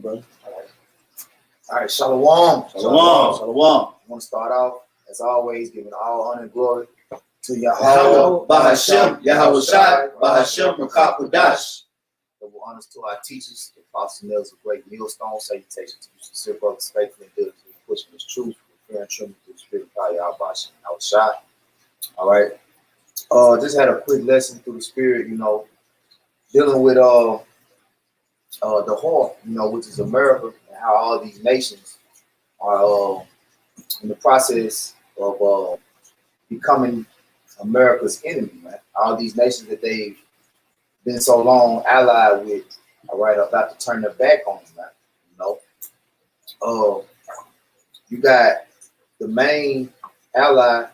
brother. All right, shalom. Shalom. Shalom. I want to start off, as always, giving all honor and glory to Yahweh, Bahashem, Yahweh Shai, Bahashem, Makakwadash. Double honors to our teachers, the Apostle Nails of Great Millstone. Salutations to you, sincere brothers, faithfully and diligently pushing this truth, fear and trembling through the spirit of power, Yahweh Bahashem, Yahweh Shai. All right. Just had a quick lesson through the spirit, dealing with the whore, which is America, and how all these nations are in the process of becoming America's enemy, man. All these nations that they've been so long allied with, all right, are about to turn their back on them, man. You got the main ally,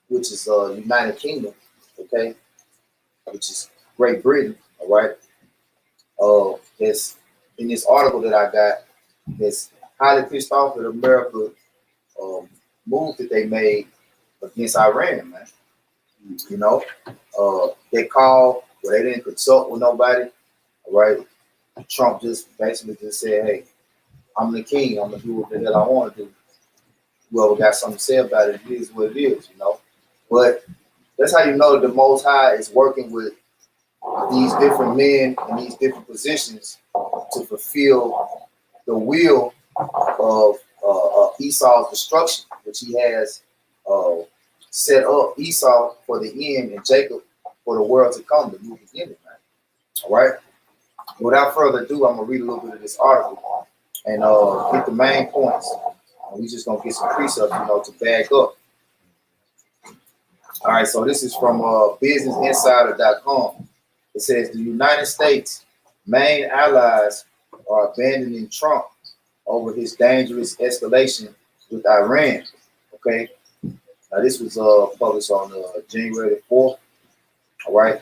which is United Kingdom, okay, which is Great Britain, all right. It's in this article that I got, that's highly pissed off at America move that they made against Iran, man. They called, well, they didn't consult with nobody, all right. Trump just basically just said, hey, I'm the king, I'm gonna do what the hell I want to do. Whoever got something to say about it, it is what it is, But that's how you know the Most High is working with these different men in these different positions to fulfill the will of Esau's destruction, which he has set up Esau for the end and Jacob for the world to come, the new beginning, man. All right. Without further ado, I'm gonna read a little bit of this article and get the main points. And we just gonna get some precepts, to back up. All right, so this is from BusinessInsider.com. It says the United States' main allies are abandoning Trump over his dangerous escalation with Iran. Okay, now this was published on January 4th. All right.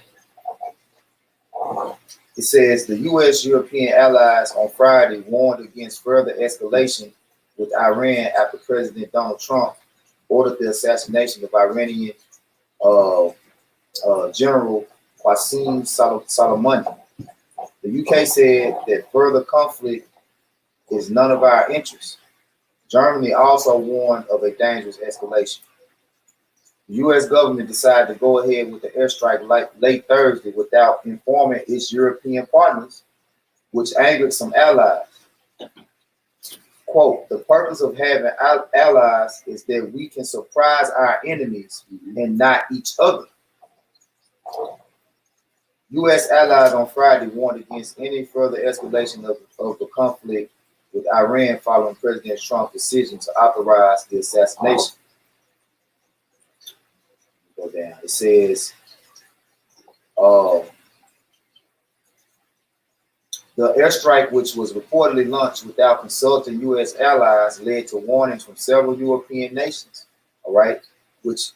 It says the U.S. European allies on Friday warned against further escalation with Iran after President Donald Trump ordered the assassination of Iranian General Qasem Soleimani. The UK said that further conflict is none of our interests. Germany also warned of a dangerous escalation. The U.S. government decided to go ahead with the airstrike late Thursday without informing its European partners, which angered some allies. Quote, the purpose of having allies is that we can surprise our enemies and not each other. U.S. allies on Friday warned against any further escalation of the conflict with Iran following President Trump's decision to authorize the assassination. Go down. It says, the airstrike, which was reportedly launched without consulting U.S. allies, led to warnings from several European nations, all right, which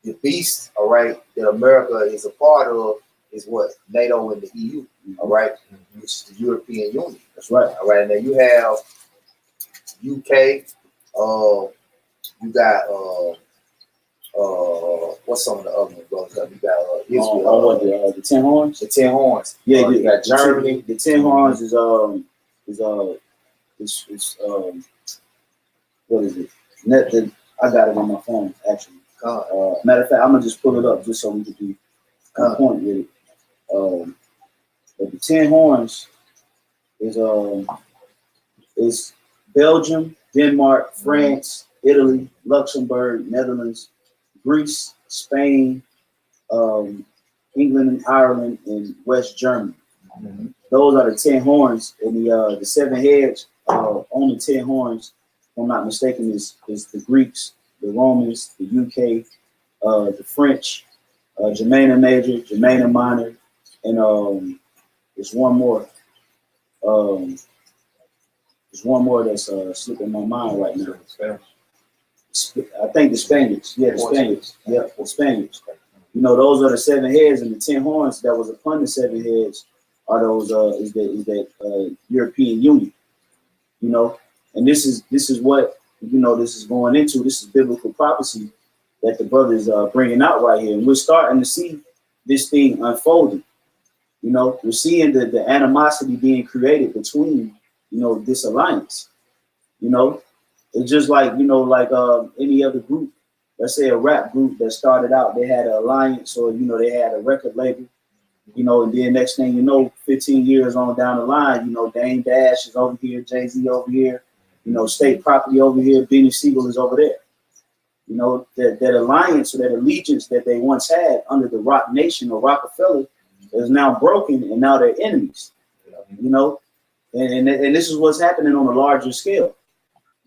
the beast, all right, that America is a part of is what? NATO and the EU, all right, which is the European Union. That's right, all right. And then you have UK, you got, what's some of the other ones? You got Israel. The 10 horns. The 10 horns. Yeah, you got Germany. The 10 horns is what is it? I got it on my phone actually. Matter of fact, I'm gonna just pull it up just so we can be on point with it. But the 10 horns is Belgium, Denmark, France, Italy, Luxembourg, Netherlands, Greece, Spain, England and Ireland, and West Germany. Mm-hmm. Those are the 10 horns, and the 7 heads on the 10 horns, if I'm not mistaken, is the Greeks, the Romans, the UK, the French, Germania Major, Germania Minor, and there's one more. There's one more that's slipping my mind right now. I think the Spaniards. Yeah, the Spaniards. Yeah, the Spaniards. Those are the 7 heads, and the 10 horns that was upon the 7 heads are those is that European Union. And this is what this is going into. This is biblical prophecy that the brothers are bringing out right here, and we're starting to see this thing unfolding. We're seeing the animosity being created between this alliance. It's just like like any other group. Let's say a rap group that started out, they had an alliance, or they had a record label. And then next thing you know, 15 years on down the line, Dame Dash is over here, Jay-Z over here, State Property over here, Benny Siegel is over there. That alliance or that allegiance that they once had under the Rock Nation or Rockefeller is now broken, and now they're enemies. And this is what's happening on a larger scale.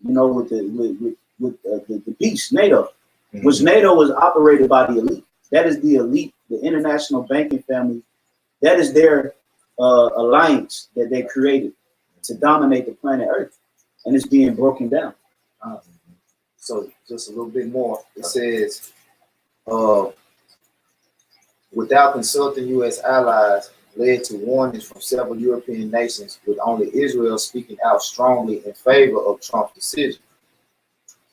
With the beast NATO, which NATO is operated by the elite. That is the elite, the international banking family. That is their alliance that they created to dominate the planet Earth, and it's being broken down. So just a little bit more. It says, without consulting U.S. allies, led to warnings from several European nations, with only Israel speaking out strongly in favor of Trump's decision,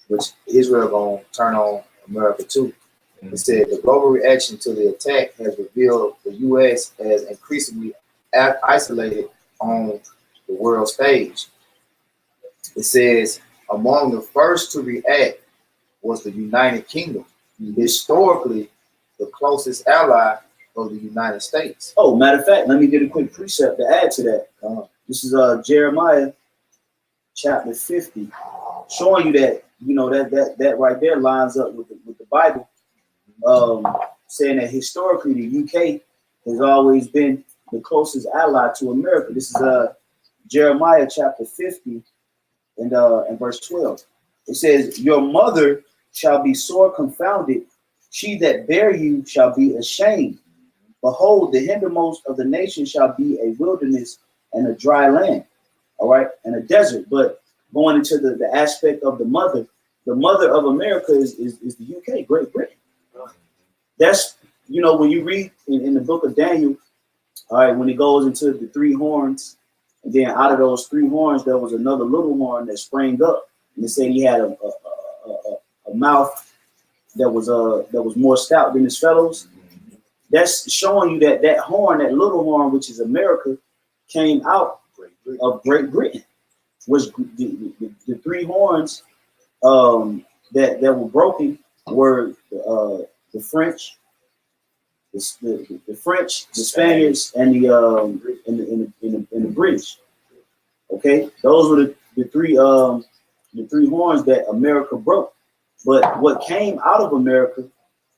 which Israel gonna turn on America too. It said the global reaction to the attack has revealed the U.S. as increasingly isolated on the world stage. It says among the first to react was the United Kingdom, historically the closest ally of the United States. Oh, matter of fact, let me get a quick precept to add to that. This is Jeremiah chapter 50, showing you that that right there lines up with the Bible, saying that historically the UK has always been the closest ally to America. This is Jeremiah chapter 50 and verse 12. It says, "Your mother shall be sore confounded; she that bare you shall be ashamed. Behold, the hindermost of the nation shall be a wilderness and a dry land," all right, and a desert. But going into the aspect of the mother of America is the UK, Great Britain. That's, when you read in the book of Daniel, all right, when it goes into the three horns, and then out of those three horns, there was another little horn that sprang up, and they said he had a mouth that was more stout than his fellows. That's showing you that horn, that little horn, which is America, came out of Great Britain. Was the three horns that were broken were the French, the French, the Spaniards, and the British. Okay, those were the three horns that America broke. But what came out of America,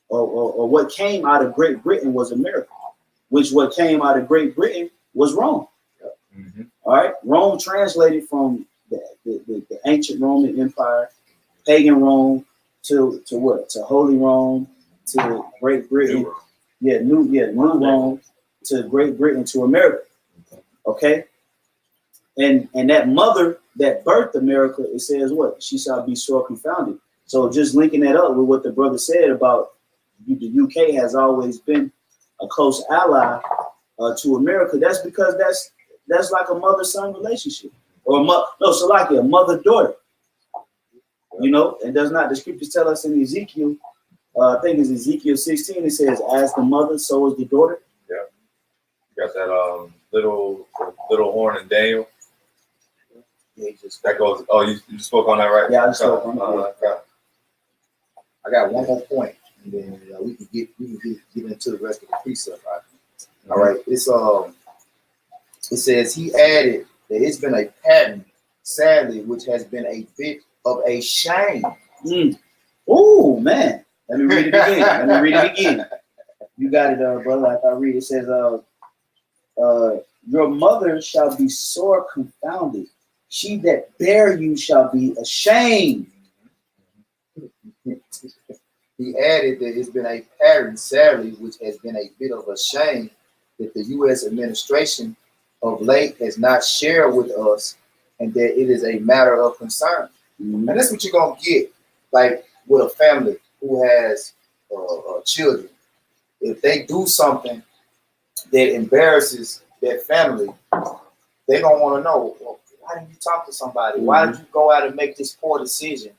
or what came out of Great Britain, was America. Which what came out of Great Britain was Rome. All right, Rome translated from the ancient Roman Empire, pagan Rome, to what? To Holy Rome, to Great Britain. New Rome, to Great Britain, to America. Okay, and that mother that birthed America, it says what? She shall be sore confounded. So just linking that up with what the brother said about the UK has always been a close ally to America. That's because that's like a mother-son relationship, or a mother-daughter. And does not the scriptures tell us in Ezekiel? I think it's Ezekiel 16. It says, "As the mother, so is the daughter." Yeah, you got that little horn in Daniel. Yeah, That goes. Oh, you spoke on that, right? Yeah, I just spoke on that. I got one more point, and then we can get into the rest of the precept. Right? All right. It says he added that it's been a pattern, sadly, which has been a bit of a shame. Oh man, let me read it again. You got it, brother. After I read it, says, "Your mother shall be sore confounded; she that bare you shall be ashamed." He added that it's been a pattern, sadly, which has been a bit of a shame, that the U.S. administration of late has not shared with us, and that it is a matter of concern. And that's what you're gonna get, like with a family who has children. If they do something that embarrasses their family, they're gonna want to know, well, why didn't you talk to somebody? Why did you go out and make this poor decision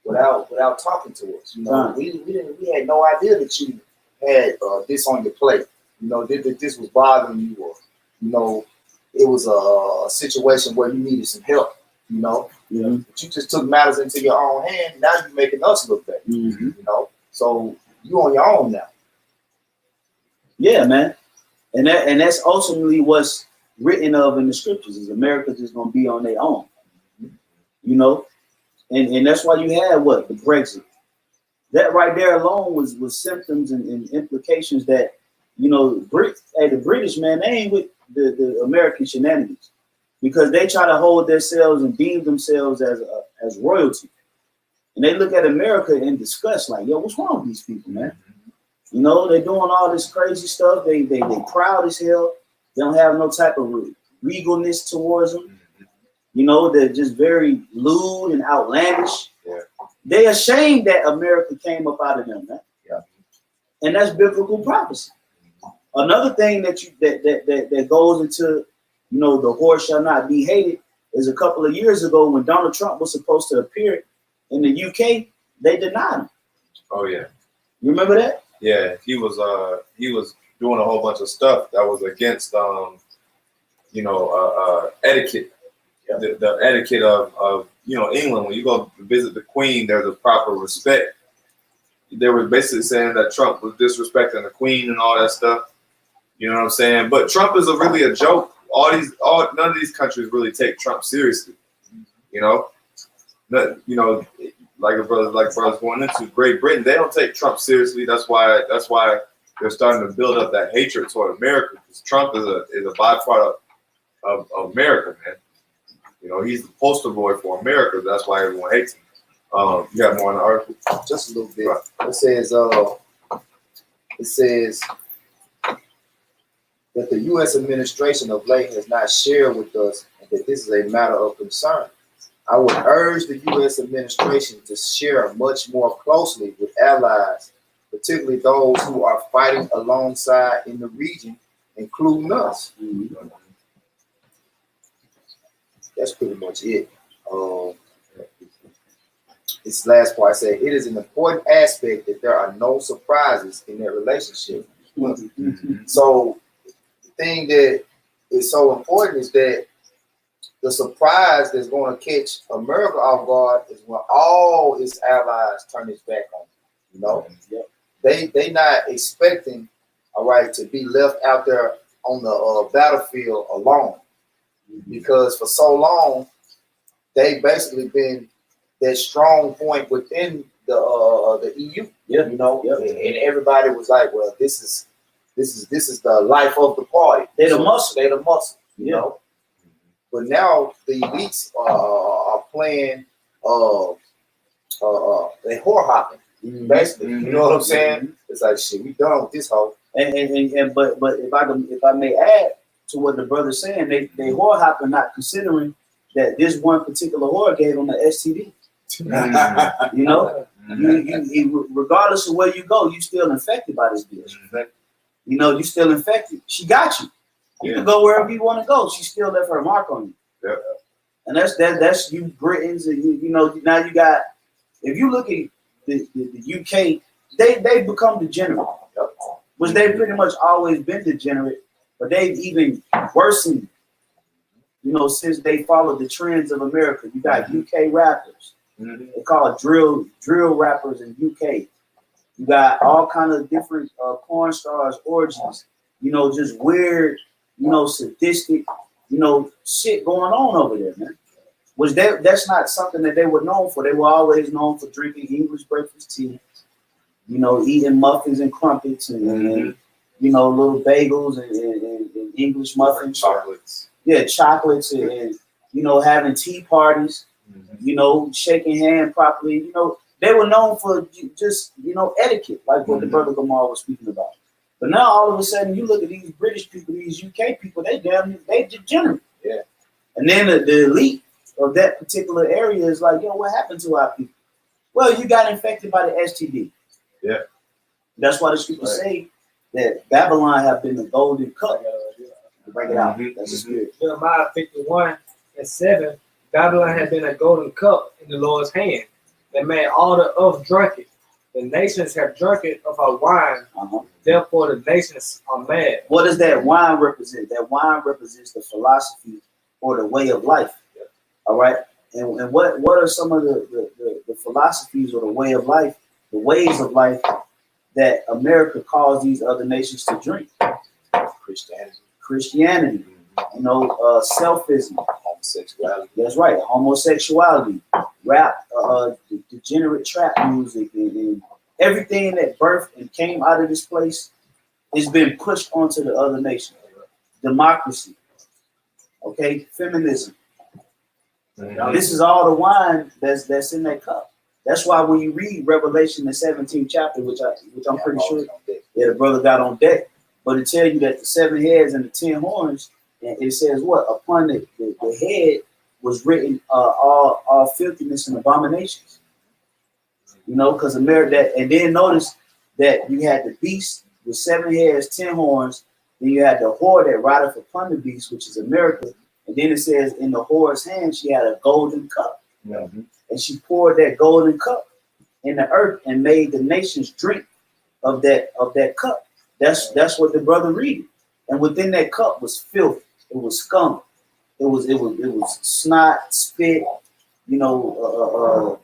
without talking to us? We had no idea that you had this on your plate. That this was bothering you, or it was a situation where you needed some help, you know. Mhm. But you just took matters into your own hand. Now you're making us look bad, Mhm. you know. So you on your own now. Yeah, man. And that's ultimately what's written of in the scriptures is America just gonna be on their own. You know? And that's why you had what? The Brexit. That right there alone was symptoms and implications that, you know, the British, man, they ain't with the American shenanigans. Because they try to hold themselves and deem themselves as royalty. And they look at America in disgust, like, yo, what's wrong with these people, man? You know, they're doing all this crazy stuff. They proud as hell. They don't have no type of regalness towards them. You know, they're just very lewd and outlandish. Yeah. They ashamed that America came up out of them, man. Yeah. And that's biblical prophecy. Another thing that goes into, you know, the horse shall not be hated is a couple of years ago when Donald Trump was supposed to appear in the UK, they denied him. Oh yeah. You remember that? Yeah, he was doing a whole bunch of stuff that was against etiquette. Yeah. The etiquette of England. When you go visit the Queen, there's a proper respect. They were basically saying that Trump was disrespecting the Queen and all that stuff. You know what I'm saying? But Trump is really a joke. None of these countries really take Trump seriously. You know, like brothers going into Great Britain, they don't take Trump seriously. That's why they're starting to build up that hatred toward America, because Trump is a byproduct of America, man. You know, he's the poster boy for America. That's why everyone hates him. You got more on the article? Just a little bit. Right. It says that the U.S. administration of late has not shared with us that this is a matter of concern. I would urge the U.S. administration to share much more closely with allies, particularly those who are fighting alongside in the region, including us. Mm-hmm. That's pretty much it. This last part said, it is an important aspect that there are no surprises in their relationship. Mm-hmm. So the thing that is so important is that the surprise that's going to catch America off guard is when all its allies turn its back on it. You know, they not expecting, all right, to be left out there on the battlefield alone, because for so long they basically been that strong point within the EU. Yeah. You know, Yeah. and everybody was like, well, this is the life of the party. They the muscle. They the muscle. You Yeah. know. But now the elites are playing they whore hopping, basically. You know what I'm saying? It's like, shit, we done with this hoe. And but if I may add to what the brother's saying, they whore hopping, not considering that this one particular whore gave them the STD. You know, you regardless of where you go, you still infected by this bitch. You know, you still infected. She got you. You can go wherever you want to go. She still left her mark on you. Yeah. And that's you Britons, and you know, now you got, if you look at the UK, they become degenerate, which they've pretty much always been degenerate, but they've even worsened, you know, since they followed the trends of America. You got UK rappers. They call it drill rappers in UK. You got all kind of different porn stars, orgies, you know, just weird, you know, sadistic, you know, shit going on over there, man. Which that's not something that they were known for. They were always known for drinking English breakfast tea, you know, eating muffins and crumpets and you know, little bagels and English muffins. Chocolates. Yeah, chocolates and you know, having tea parties, you know, shaking hand properly. You know, they were known for just, you know, etiquette, like what the brother Lamar was speaking about. But now all of a sudden you look at these British people, these UK people, they degenerate. Yeah. And then the elite of that particular area is like, yo, what happened to our people? Well, you got infected by the STD. Yeah. That's why the scriptures say that Babylon have been the golden cup. To bring it out. That's the spirit. Jeremiah 51:7, Babylon had been a golden cup in the Lord's hand that made all the earth drunk it. the nations have drunken of her wine, Uh-huh. therefore the nations are mad. What does that wine represent? That wine represents the philosophy or the way of life. All right. And what are some of the philosophies or the way of life, the ways of life that America caused these other nations to drink? Christianity, you know, selfism, homosexuality. that's right, homosexuality, rap, degenerate trap music, and everything that birthed and came out of this place has been pushed onto the other nations. Democracy, okay, feminism. Now, this is all the wine that's in that cup. That's why when you read Revelation, the 17th chapter, which I'm pretty sure the brother got on deck, but it tells you that the 7 heads and the 10 horns, and it says what? Upon the head was written all filthiness and abominations. You know, because America, and then notice that you had the beast with 7 heads, 10 horns, then you had the whore that rideth upon the beast, which is America. And then it says in the whore's hand, she had a golden cup. Mm-hmm. And she poured that golden cup in the earth and made the nations drink of that cup. That's what the brother read. And within that cup was filth. It was scum. It was snot, spit, you know,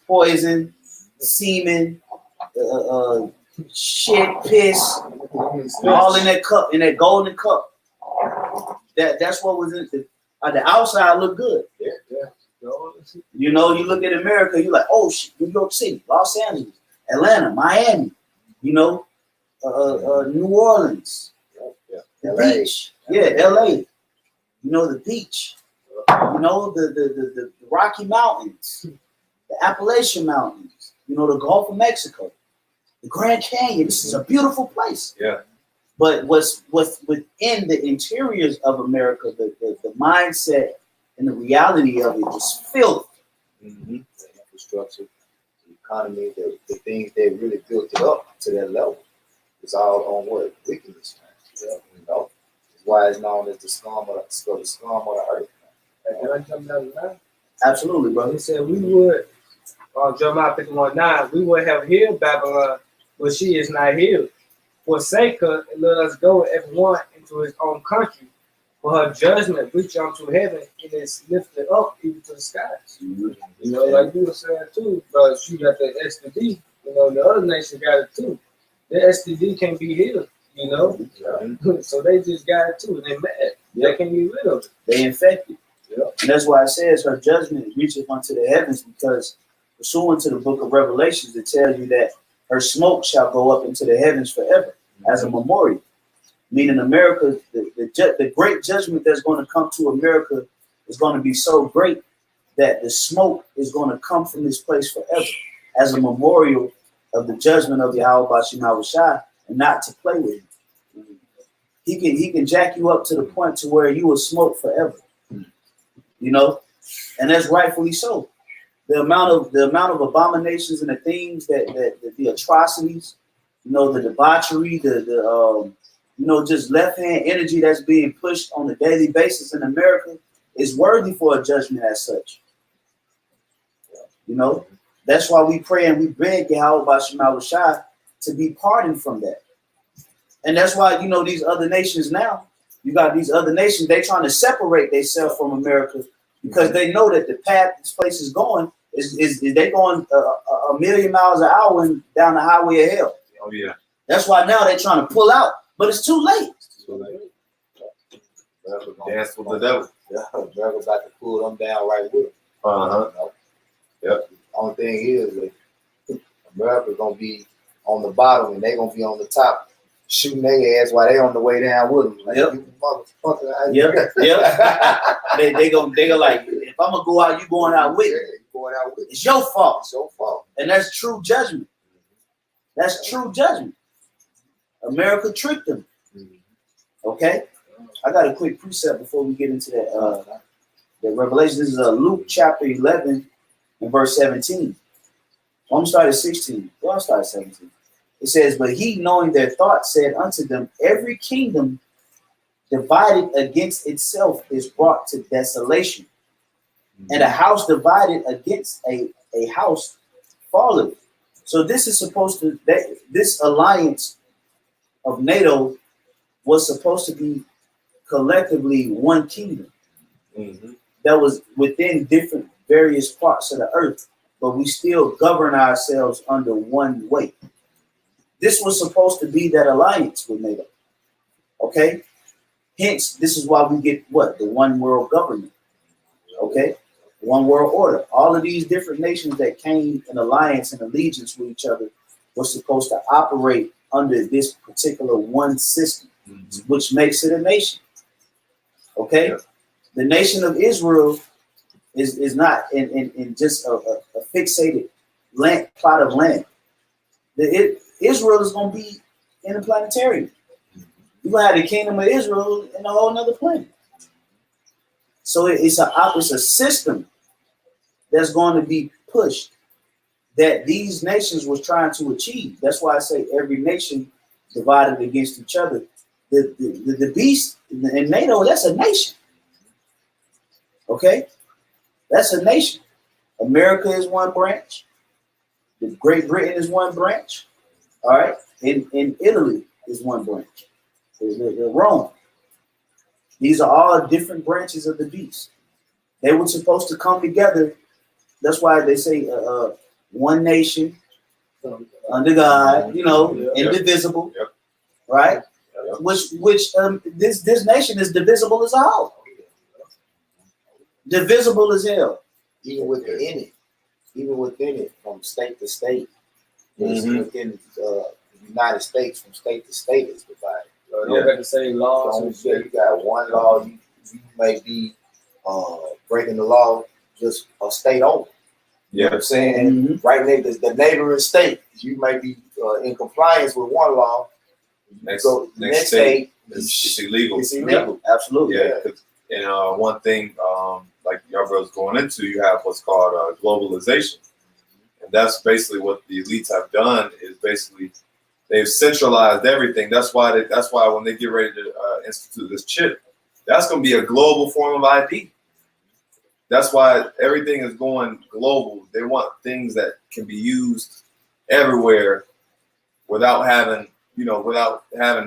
poison, semen, shit, piss, all in that cup, in that golden cup. That's what was in the outside looked good. Yeah. You know, you look at America, you're like, oh shit, New York City, Los Angeles, Atlanta, Miami, you know, New Orleans, the beach, LA, you know, the beach, you know, the Rocky Mountains, the Appalachian Mountains, you know, the Gulf of Mexico, the Grand Canyon. This is a beautiful place. Yeah. But what's within the interiors of America, the mindset and the reality of it is filth. Mm-hmm. The infrastructure, the economy, the things that really built it up to that level. It's all on what? Wickedness. Yeah. You know? That's why it's known as the scum of the earth. Can I jump down the line? Absolutely, brother. He said we would, Jeremiah 51:9, we would have healed Babylon, but she is not healed. Forsake her and let us go everyone into his own country. For her judgment reach unto heaven and is lifted up even to the skies. Mm-hmm. You know, like you were saying too, but she got that STD. You know, the other nation got it too. The STD can't be healed. You know, so they just got it too, and they mad. They can't get rid of it. They infected. And that's why it says her judgment reaches unto the heavens, because pursuant to the book of Revelations, it tells you that her smoke shall go up into the heavens forever as a memorial. Meaning America, the great judgment that's going to come to America is going to be so great that the smoke is going to come from this place forever as a memorial of the judgment of Yahweh Bashim Yahushua, and not to play with him. He can jack you up to the point to where you will smoke forever. You know, and that's rightfully so. The amount of abominations and the things that the atrocities, you know, the debauchery, you know, just left-hand energy that's being pushed on a daily basis in America is worthy for a judgment as such. You know, that's why we pray and we beg Yahweh Bashim Yahushua to be pardoned from that. And that's why, you know, these other nations now, you got these other nations, they trying to separate themselves from America because they know that the path this place is going is they going a million miles an hour and down the highway of hell. Oh yeah. That's why now they're trying to pull out, but it's too late. Dance with the devil. Devil about to pull them down right with them. Uh-huh. You know? Yep. The only thing is that America's gonna be on the bottom and they're gonna be on the top, shooting their ass while they on the way down with them. Like, Yep. you motherfucker. Yep. They go like, if I'm gonna go out, you going out with me. Going out with It's your fault. It's your fault. And that's true judgment. That's true judgment. America tricked them. Okay? I got a quick precept before we get into that Revelation. This is Luke chapter 11 and verse 17. Well, I'm gonna start at 16. Well, I'll start at 17. It says, but he, knowing their thoughts, said unto them, every kingdom divided against itself is brought to desolation. And a house divided against a house falleth. So this is supposed to this alliance of NATO was supposed to be collectively one kingdom that was within different various parts of the earth, but we still govern ourselves under one way. This was supposed to be that alliance with NATO. Okay? Hence, this is why we get what? The one world government. Okay? One world order. All of these different nations that came in alliance and allegiance with each other were supposed to operate under this particular one system, which makes it a nation. Okay? Yeah. The nation of Israel is not in just a fixated plot of land. Israel is going to be in a planetarium. You're going to have the kingdom of Israel in a whole nother planet. So it's a system that's going to be pushed that these nations was trying to achieve. That's why I say every nation divided against each other. The beast in NATO, that's a nation. Okay? That's a nation. America is one branch. Great Britain is one branch. All right? In Italy is one branch. They're Rome. These are all different branches of the beast. They were supposed to come together. That's why they say one nation under God, indivisible, right? Which this nation is divisible as a whole. Divisible as hell. Even within it, from state to state, within the United States, from state to state, is divided. You got the same laws. So you got one law. You may be breaking the law just a state over. You know what I'm saying? Right next to the neighboring state, you may be in compliance with one law. Next state, it's illegal. It's illegal. Yeah, absolutely. Yeah. And one thing, like your brother's going into, you have what's called globalization, and that's basically what the elites have done. Is basically they've centralized everything. That's why when they get ready to institute this chip, that's going to be a global form of ID. That's why everything is going global. They want things that can be used everywhere without having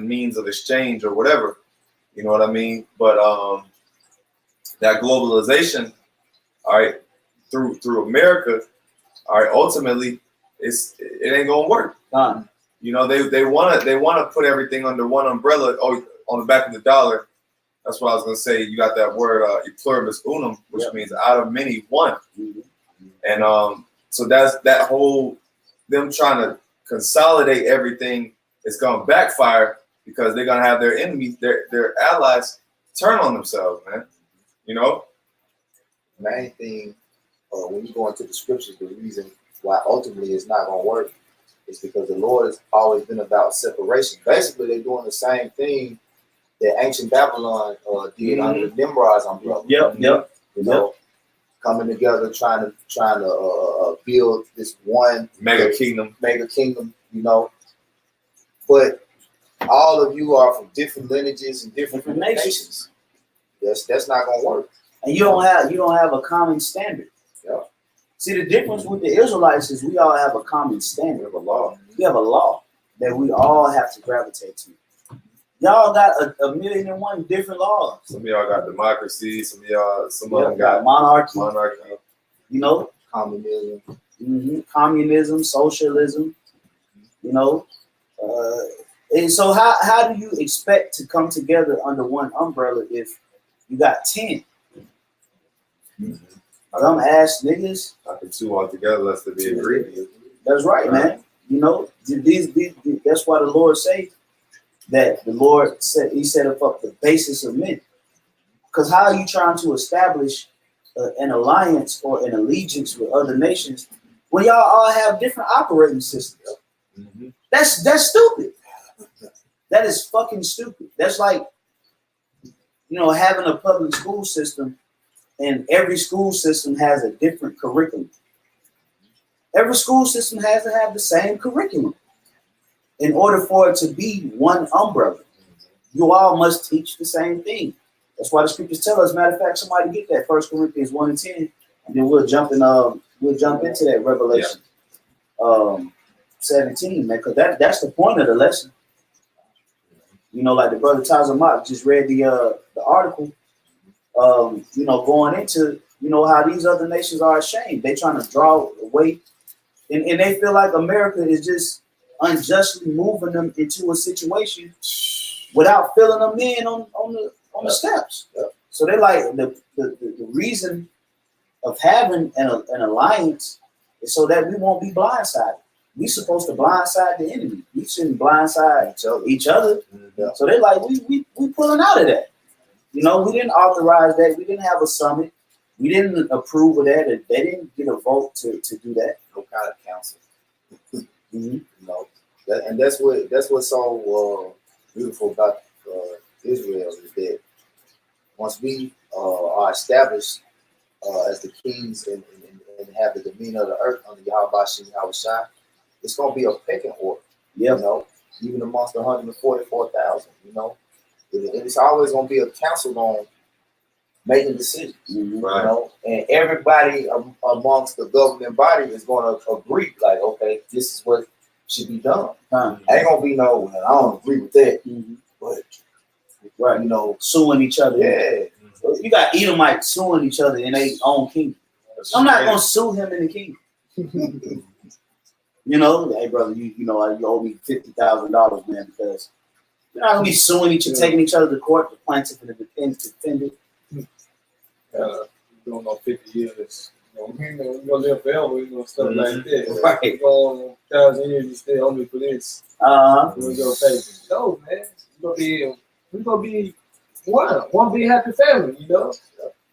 means of exchange or whatever. You know what I mean? But that globalization, all right, through America, all right, ultimately it ain't gonna work. You know, they wanna put everything under one umbrella. Oh, on the back of the dollar. That's what I was gonna say. You got that word e pluribus unum, which means out of many one. And so that's that whole them trying to consolidate everything is gonna backfire because they're gonna have their enemies, their allies turn on themselves, man. You know? Main thing when you go into the scriptures, the reason why ultimately it's not gonna work is because the Lord has always been about separation. Basically, they're doing the same thing that ancient Babylon did under the Nimrod's umbrella. You know, coming together, trying to build this one mega kingdom. You know, but all of you are from different lineages and different nations. That's not gonna work. And you don't have a common standard. Yeah. See, the difference with the Israelites is we all have a common standard. We have a law. We have a law that we all have to gravitate to. Y'all got a million and one different laws. Some of y'all got democracy. Some of them got monarchy. You know, communism. Communism, socialism. You know, and so how do you expect to come together under one umbrella if you got 10? Dumb ass niggas. Not the two all together, lest they be agreed. That's right, man. You know, that's why the Lord say that the Lord said He set up the basis of men. Because how are you trying to establish an alliance or an allegiance with other nations when y'all all have different operating systems? That's stupid. That is fucking stupid. That's like, having a public school system and every school system has a different curriculum. Every school system has to have the same curriculum in order for it to be one umbrella. You all must teach the same thing. That's why the scriptures tell us. Matter of fact, somebody get that 1 Corinthians 1:10, and then we'll jump into that Revelation. 17, man, because that's the point of the lesson. You know, like the brother Tazamak just read the article. You know, going into, you know, how these other nations are ashamed. They trying to draw away, and they feel like America is just unjustly moving them into a situation without filling them in on the steps. Yep. So they like the reason of having an alliance is so that we won't be blindsided. We supposed to blindside the enemy. We shouldn't blindside each other. Yeah. So they like we pulling out of that. You know, we didn't authorize that. We didn't have a summit. We didn't approve of that. They didn't get a vote to do that. No kind of council. Mm-hmm. You know, and that's what's so beautiful about Israel is that once we are established as the kings and have the dominion of the earth under Yahweh Shai, it's going to be a pecking order. Yeah. You know, even amongst the 144,000. You know, it's always going to be a council on making decisions. Mm-hmm. Right. You know, and everybody amongst the governing body is going to agree, like, okay, this is what should be done. Ain't gonna be no, well, I don't agree with that, Mm-hmm. but Right. you know, Suing each other. yeah, You got Edomites suing each other in their own kingdom. I'm not gonna sue him in the kingdom. You know, hey brother, you know you owe me $50,000, man, because you're not gonna be suing each other, taking each other to court, the plaintiff and the defendant. Doing on 50 years. You know, we're gonna live forever, you know, stuff like that. Right. We're going 1,000 years, you stay only for this. Uh-huh. We're gonna pay. No, man. We're gonna be one big happy family, you know.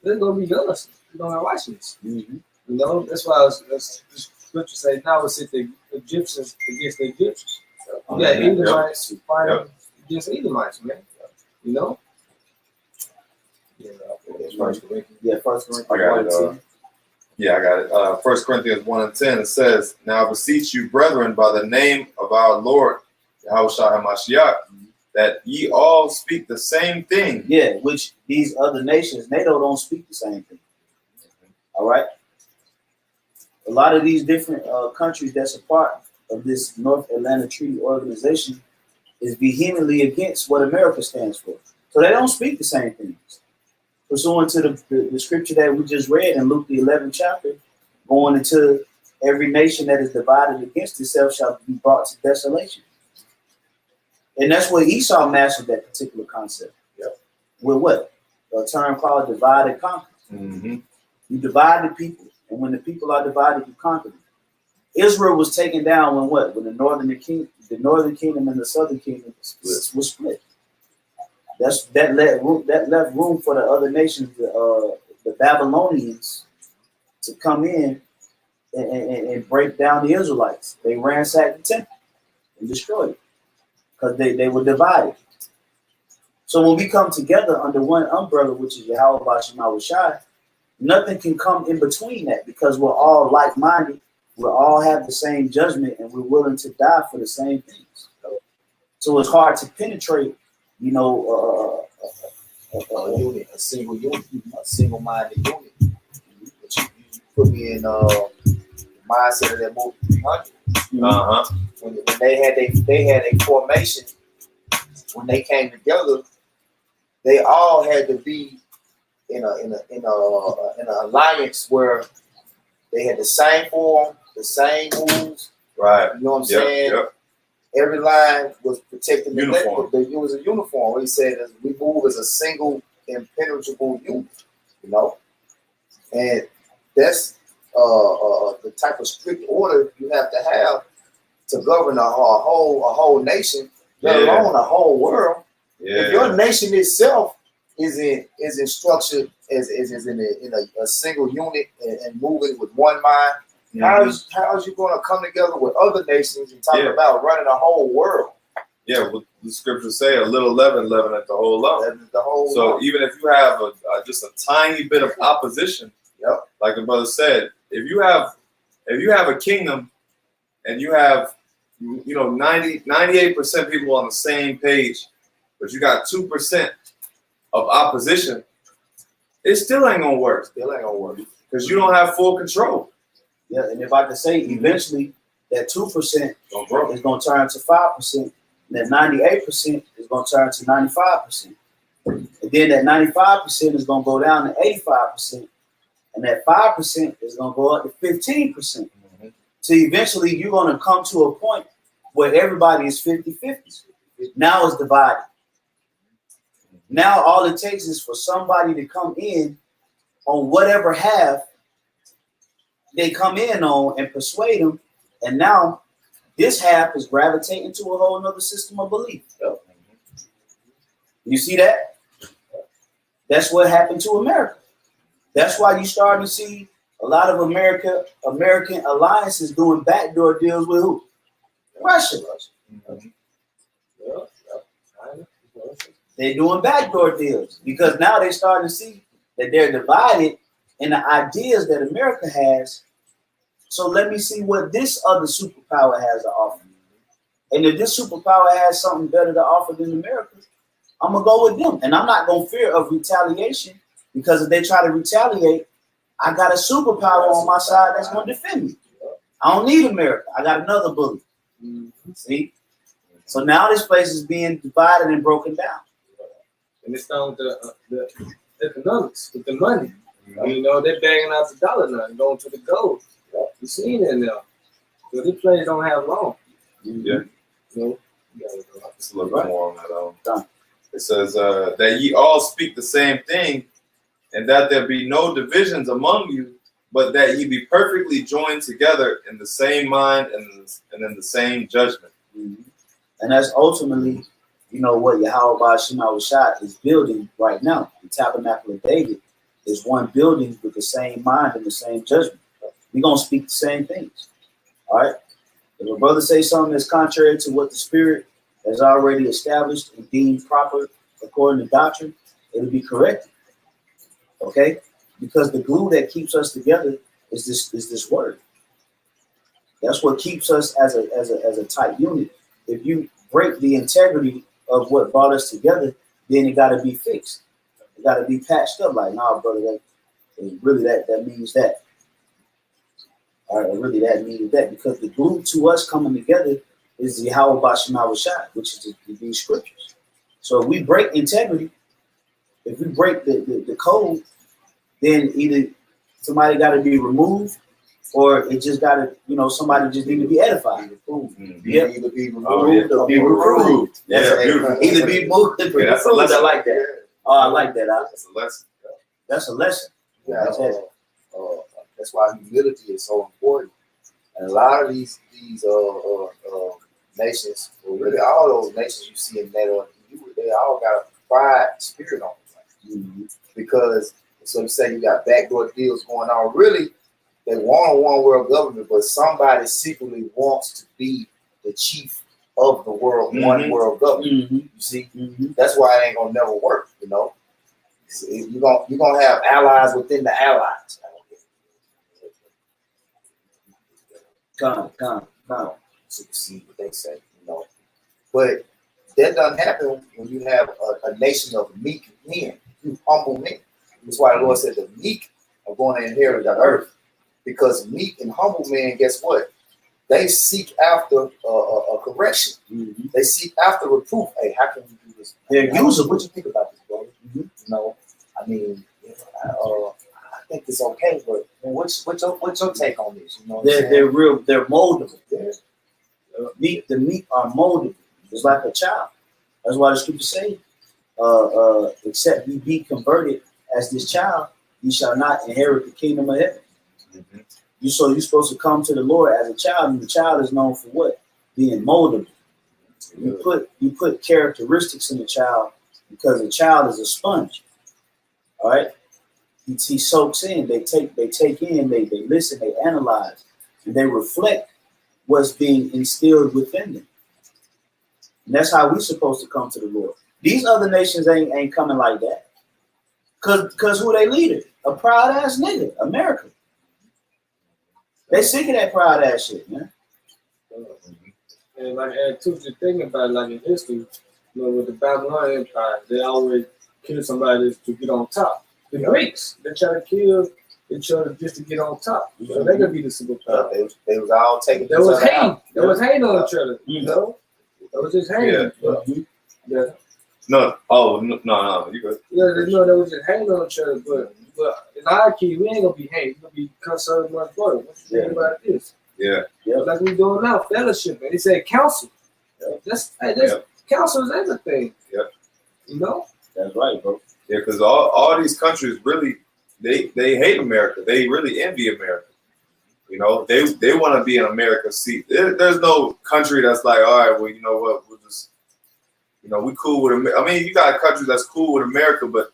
There's gonna be us. We're gonna have righteousness. Mm-hmm. You know, that's why the scripture say now it's the Egyptians against the Egyptians. You got Edomites fighting against Edomites, man. You know? Yeah, First Corinthians. I got it. Yeah, I got it. 1 Corinthians 1:10, it says, "Now I beseech you, brethren, by the name of our Lord, Yahushua HaMashiach, that ye all speak the same thing." Yeah, which these other nations, NATO don't speak the same thing. All right? A lot of these different countries that's a part of this North Atlantic Treaty Organization is vehemently against what America stands for. So they don't speak the same things. Pursuant to the scripture that we just read in Luke the 11th chapter, going into every nation that is divided against itself shall be brought to desolation. And that's where Esau mastered that particular concept. Yep. With what? A term called divide and conquer. Mm-hmm. You divide the people, and when the people are divided, you conquer them. Israel was taken down when what? When the northern kingdom and the southern kingdom was split. That left room for the other nations, the Babylonians, to come in and break down the Israelites. They ransacked the temple and destroyed it because they were divided. So when we come together under one umbrella, which is Yahweh Shema Shai, nothing can come in between that because we're all like-minded. We all have the same judgment and we're willing to die for the same things. So it's hard to penetrate, you know, a unit, a single unit, a single-minded unit. But you put me in the mindset of that movie 300. Uh-huh. When they had a formation, when they came together, they all had to be in an alliance where they had the same form, the same moves. Right. You know what I'm saying? Yep. Every line was protecting the Uniform. network. It was a uniform. What he said is we move as a single impenetrable unit, you know? And that's the type of strict order you have to govern a whole nation, let alone a whole world. Yeah. If your nation itself isn't structured as in a single unit and moving with one mind, how is you going to come together with other nations and talk about running a whole world? Yeah, what the scriptures say, a little leaven at the whole lump. So even if you have just a tiny bit of opposition, like the brother said, if you have a kingdom and you have 98% people on the same page, but you got 2% of opposition, it still ain't gonna work. Still ain't gonna work because you don't have full control. Yeah, and if I could say, eventually that 2% is going to turn to 5%, and that 98% is going to turn to 95%. And then that 95% is going to go down to 85%, and that 5% is going to go up to 15%. So eventually you're going to come to a point where everybody is 50-50. Now it's divided. Now all it takes is for somebody to come in on whatever half they come in on and persuade them, and now this half is gravitating to a whole other system of belief. You see that? That's what happened to America. That's why you starting to see a lot of American alliances doing backdoor deals with who? Russia. They're doing backdoor deals because now they're starting to see that they're divided in the ideas that America has. So let me see what this other superpower has to offer. And if this superpower has something better to offer than America, I'm going to go with them. And I'm not going to fear of retaliation, because if they try to retaliate, I got a superpower on my side that's going to defend me. I don't need America. I got another bully. See? So now this place is being divided and broken down. And it's down to the economics with the money. You know, they're banging out the dollar now and going to the gold. You seen it now. So these players don't have long. Yeah. So, Just a little bit more on that. It says that ye all speak the same thing, and that there be no divisions among you, but that ye be perfectly joined together in the same mind and in the same judgment. And that's ultimately, you know, what Yahweh Shemawashah is building right now. The Tabernacle of David is one building with the same mind and the same judgment. We're going to speak the same things. All right? If a brother say something that's contrary to what the Spirit has already established and deemed proper according to doctrine, it'll be corrected. Okay? Because the glue that keeps us together is this word. That's what keeps us as a tight unit. If you break the integrity of what brought us together, then it got to be fixed. It got to be patched up. Like, nah, brother, that means that. All right, really that means that, because the glue to us coming together is the Yahweh Bashimawashah, which is these scriptures. So if we break integrity, if we break the code, then either somebody got to be removed, or it just got to, you know, somebody just need to be edified. Yeah, either be removed or be reproved. Yeah, beautiful. Either be moved or be Yeah, that's a reproved. lesson. I like that. Oh, I like that. That's a lesson. That's a lesson. Yeah, that's why humility is so important. And a lot of these nations, or really all those nations you see in NATO, they all got a pride spirit on them. Because, so you say you got backdoor deals going on. Really, they want a one world government, but somebody secretly wants to be the chief of the world, one world government. You see, that's why it ain't gonna never work. You know, you're gonna have allies within the allies. Come. Supersede what they say, you know. But that doesn't happen when you have a nation of meek men, humble men. That's why the Lord said the meek are going to inherit the earth. Because meek and humble men, guess what? They seek after a correction. They seek after reproof. Hey, how can you do this? They're usable. What you think about this, brother? You know, I mean, I think it's okay, but what's your take on this? You know, they're moldable. The meek are moldable. It's like a child. That's why the scripture say, except ye be converted as this child, ye shall not inherit the kingdom of heaven. You're supposed to come to the Lord as a child, and the child is known for what? Being moldable. You put characteristics in the child because the child is a sponge. All right, he soaks in. They take in. They listen. They analyze, and they reflect what's being instilled within them. And that's how we're supposed to come to the Lord. These other nations ain't coming like that. Cause who they leader? A proud ass nigga, America. They sick of that proud ass shit, man. And like too, the thing about like in history, you know, with the Babylonian Empire, they always kill somebody to get on top. The Greeks, they try to kill each other just to get on top. So they could be the superpower. They was all taking There was each other hating. out. There was hating on each other. You know, there was just hating. Yeah. Yeah. No. Oh no. You good? Yeah, there was just hating on each other. But in our key, we ain't gonna be hating. We gonna be concerned much further. What you think about this? Yeah. Like we doing now, fellowship. And he said counsel. That's counsel is everything. Yep. You know. That's right, bro. Yeah, because all these countries really they hate America. They really envy America. You know, they want to be in America's seat. There's no country that's like, all right, well, you know what, we'll just, you know, we cool with America. I mean, you got countries that's cool with America, but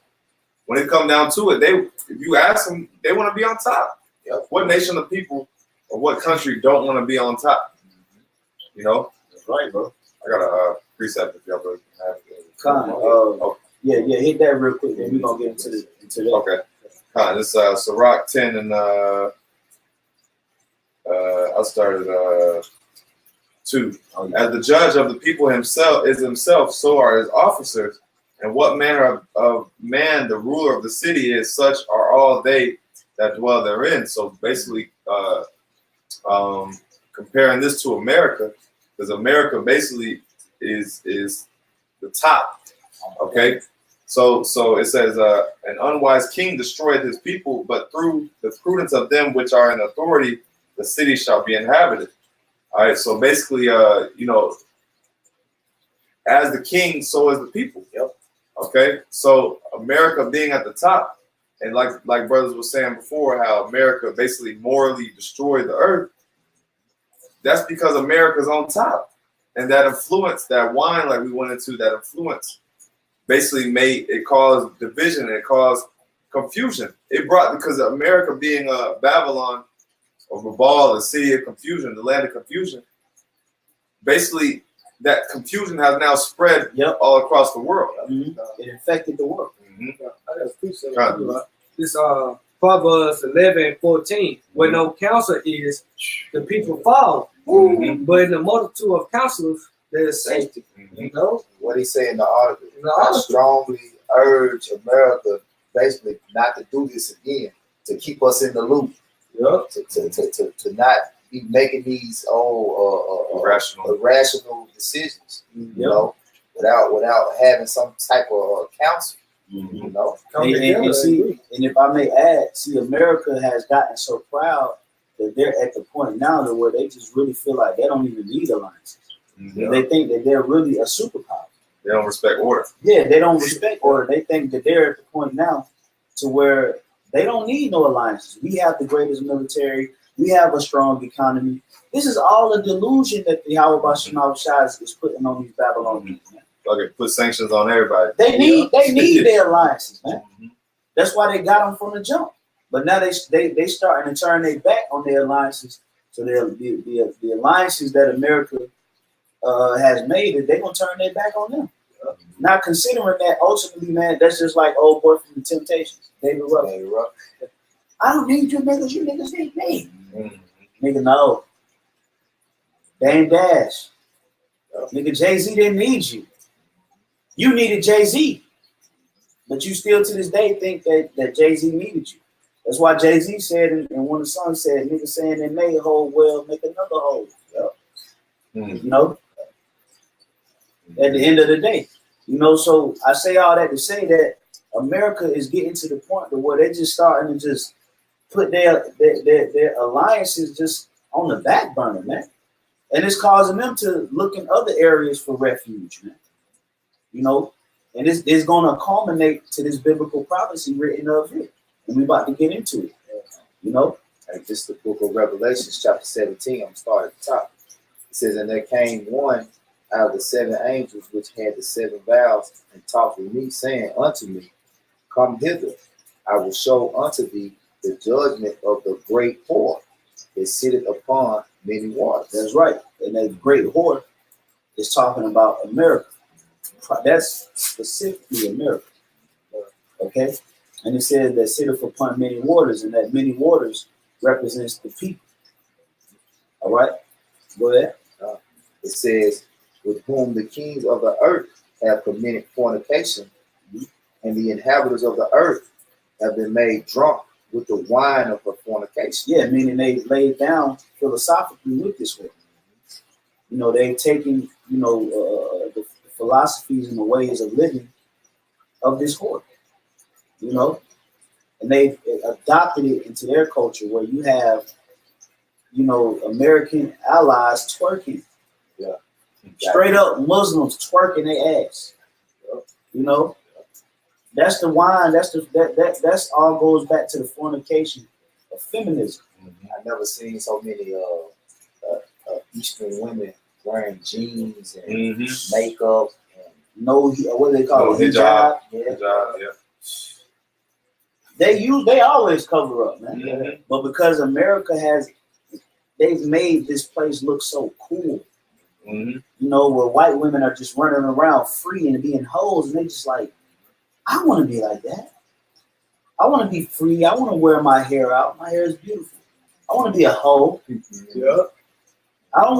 when it comes down to it, if you ask them, they want to be on top. Yep. What nation of people or what country don't want to be on top? You know? That's right, bro. I got a precept if y'all have Con, yeah, hit that real quick, then we're gonna get into that. Okay. This Sirach 10 and I started 2. As the judge of the people himself, so are his officers. And what manner of man the ruler of the city is, such are all they that dwell therein. So basically, comparing this to America, because America basically is the top. Okay. So it says, an unwise king destroyed his people, but through the prudence of them which are in authority, the city shall be inhabited. All right. So basically, you know, as the king, so is the people. Yep. Okay. So America being at the top, and like brothers were saying before, how America basically morally destroyed the earth. That's because America's on top, and that influence, that wine, like we went into, that influence basically made it caused division and it caused confusion. It brought, because America being Babylon or Babal, the city of confusion, the land of confusion, basically that confusion has now spread all across the world. Mm-hmm. It infected the world. Mm-hmm. I got a precept. This Proverbs 11:14, where no counsel is, the people fall. Mm-hmm. But in the multitude of counselors, there is safety. Mm-hmm. You know? What he said in the article, I strongly urge America basically not to do this again, to keep us in the loop, to not be making these irrational decisions, you know, without having some type of counsel. You know, and see, and if I may add, see, America has gotten so proud that they're at the point now to where they just really feel like they don't even need alliances. Mm-hmm. They think that they're really a superpower. They don't respect order. Yeah, they don't respect order. They think that they're at the point now to where they don't need no alliances. We have the greatest military. We have a strong economy. This is all a delusion that the Yahweh Shai is putting on these Babylonians. Okay, put sanctions on everybody. They need their alliances, man. Mm-hmm. That's why they got them from the jump. But now they starting to turn their back on their alliances. So the alliances that America has made, they're gonna turn their back on them. Not considering that ultimately, man, that's just like old boy from the Temptations, David Ruffin. I don't need you niggas. You niggas need me. Mm-hmm. Nigga, no. Dame Dash. Nigga, Jay-Z didn't need you. You needed Jay-Z. But you still to this day think that Jay-Z needed you. That's why Jay-Z said, and when the song said, nigga saying they made a hole, well, make another hole. You know? At the end of the day. You know, so I say all that to say that America is getting to the point where they're just starting to just put their alliances just on the back burner, man. And it's causing them to look in other areas for refuge, man. You know, and it's going to culminate to this biblical prophecy written of it. And we're about to get into it, you know. And just the book of Revelations, chapter 17, I'm going to start at the top. It says, and there came one out of the 7 angels which had the 7 vials and talked with me, saying unto me, come hither, I will show unto thee the judgment of the great whore that sitteth upon many waters. That's right. And that great whore is talking about America. That's specifically America. Okay? And it says that sitteth upon many waters, and that many waters represents the people. All right? Go ahead. It says, with whom the kings of the earth have committed fornication, and the inhabitants of the earth have been made drunk with the wine of her fornication. Yeah, meaning they laid down philosophically with this whore. You know, they've taken, you know, the philosophies and the ways of living of this whore. You know, and they've adopted it into their culture where you have, you know, American allies twerking. Yeah. Straight up Muslims twerking their ass. You know, that's the wine. That's that's all goes back to the fornication of feminism. I've never seen so many Eastern women wearing jeans and makeup and No, what do they call it? hijab. Yeah. Hijab, yeah. They always cover up, man. Mhm. But because America they've made this place look so cool. Mm-hmm. You know, where white women are just running around free and being hoes, and they just like, I want to be like that. I want to be free. I want to wear my hair out. My hair is beautiful. I want to be a hoe. Yeah. I don't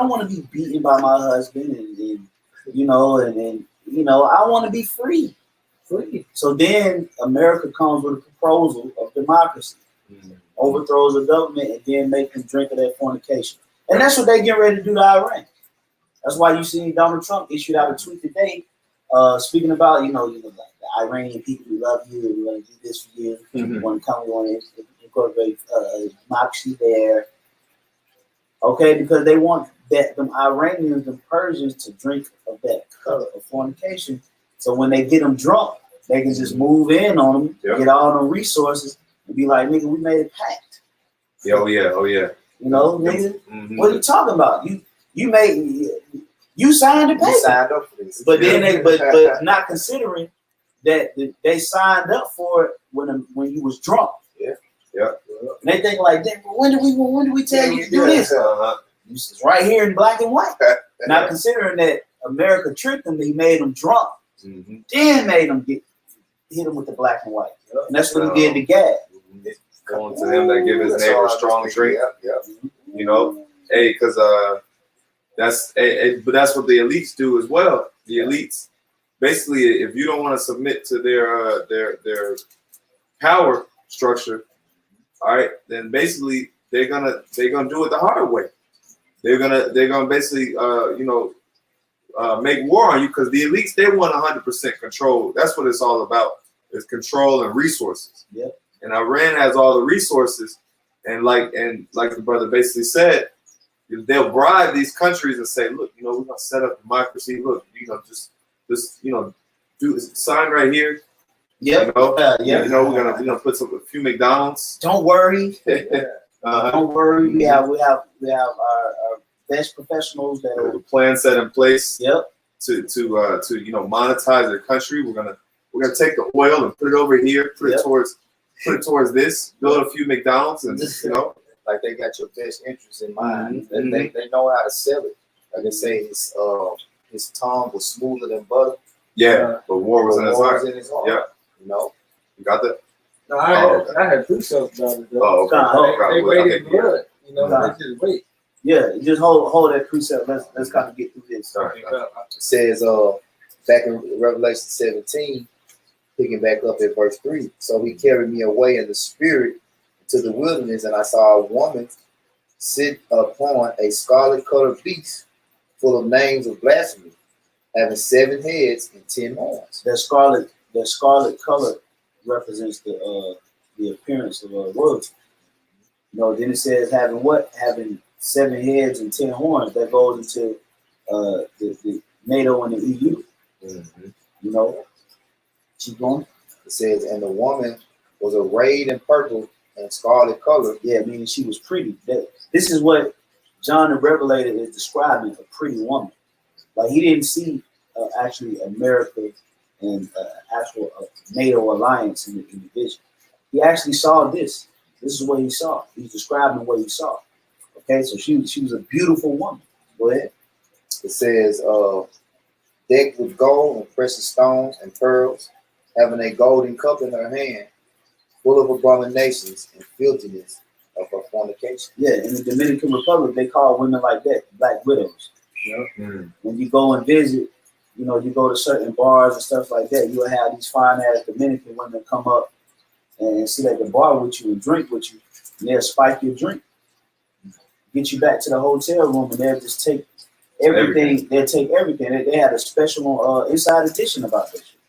want to be beaten by my husband, and you know, and you know, I want to be free. Free. So then America comes with a proposal of democracy, overthrows the government, and then make them drink of that fornication. And that's what they get ready to do to Iran. That's why you see Donald Trump issued out a tweet today, speaking about, you know, like the Iranian people, we love you, we want to do this for you, we want to come, we want to incorporate democracy there. Okay, because they want them Iranians, them Persians, to drink of that cup of fornication. So when they get them drunk, they can just move in on them, get all them resources, and be like, nigga, we made a pact. Yeah, oh yeah. You know, nigga, Mm-hmm. what are you talking about? You signed the paper. you signed up for this. But then but not considering that they signed up for it when you was drunk. Yeah. And they think like, when do we tell you to do this? Uh-huh. It's right here in black and white. Not considering that America tricked them, they made them drunk, Mm-hmm. then made them hit them with the black and white. And that's what he did to Gad. Going to him that give his That's neighbor all a I strong was drink. thinking. Yeah. You know, hey, because but that's what the elites do as well. The elites, basically, if you don't want to submit to their power structure, all right, then basically they're gonna do it the hard way. They're gonna basically make war on you, because the elites, they want 100% control. That's what it's all about, is control and resources. Yep. And Iran has all the resources, and like the brother basically said, they'll bribe these countries and say, look, you know, we're gonna set up democracy. Look, you know, just do sign right here. Yep. You know, Yeah. You know, we're gonna put a few McDonald's. Don't worry. Uh-huh. Don't worry. We have our best professionals that There's are. a plan set in place. Yep. To monetize their country. We're gonna take the oil and put it over here, put it towards this, build a few McDonald's, and you know, Like they got your best interests in mind. Mhm. They know how to sell it. Like they say, his tongue was smoother than butter. yeah. But war was in his heart. Yeah. You know. You got that? No, I had precepts about it though. Oh, okay. They waited Okay, good. You know, Yeah. they just wait. Yeah. Just hold that precept. Let's kind of get through this. All right. It says back in Revelation 17, picking back up at verse 3. So he carried me away in the spirit to the wilderness, and I saw a woman sit upon a scarlet-colored beast full of names of blasphemy, having 7 heads and 10 horns. That scarlet color represents the appearance of royalty. You know, then it says having 7 heads and 10 horns. That goes into the NATO and the EU. Mm-hmm. You know, keep going. It says, and the woman was arrayed in purple and scarlet color. Yeah, meaning she was pretty. This is what John the Revelator is describing, a pretty woman. Like he didn't see actually America and actual NATO alliance in the vision. He actually saw this. This is what he saw. He's describing what he saw. Okay, so she was a beautiful woman. Go ahead. It says, decked with gold and precious stones and pearls, having a golden cup in her hand, full of abominations and filthiness of her fornication. Yeah, in the Dominican Republic, they call women like that black widows. You know, Mm. when you go and visit, you know, you go to certain bars and stuff like that, you'll have these fine ass Dominican women come up and sit at the bar with you and drink with you, and they'll spike your drink, get you back to the hotel room, and they'll just take everything. They'll take everything. They had a special inside edition about this shit.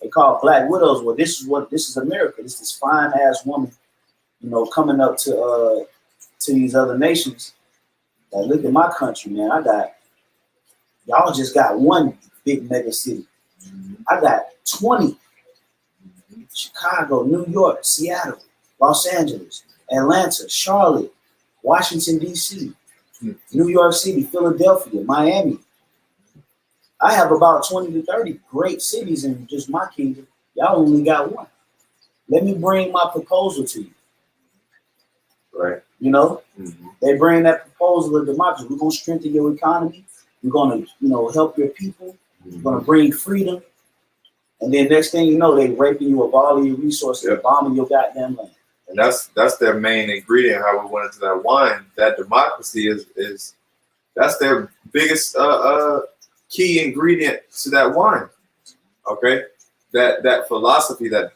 They call it Black Widows. Well, this is America. This is fine ass woman, coming up to these other nations. Like, look at my country, man. Y'all just got one big mega city. I got 20. Chicago, New York, Seattle, Los Angeles, Atlanta, Charlotte, Washington, D.C., New York City, Philadelphia, Miami. I have about 20 to 30 great cities in just my kingdom. Y'all only got one. Let me bring my proposal to you. Right. They bring that proposal of democracy. We're going to strengthen your economy. We're going to, help your people. We're going to bring freedom. And then next thing you know, they raping you of all of your resources, bombing your goddamn land. And that's their main ingredient. How we went into that wine. That democracy is that's their biggest key ingredient to that wine. Okay, that philosophy, that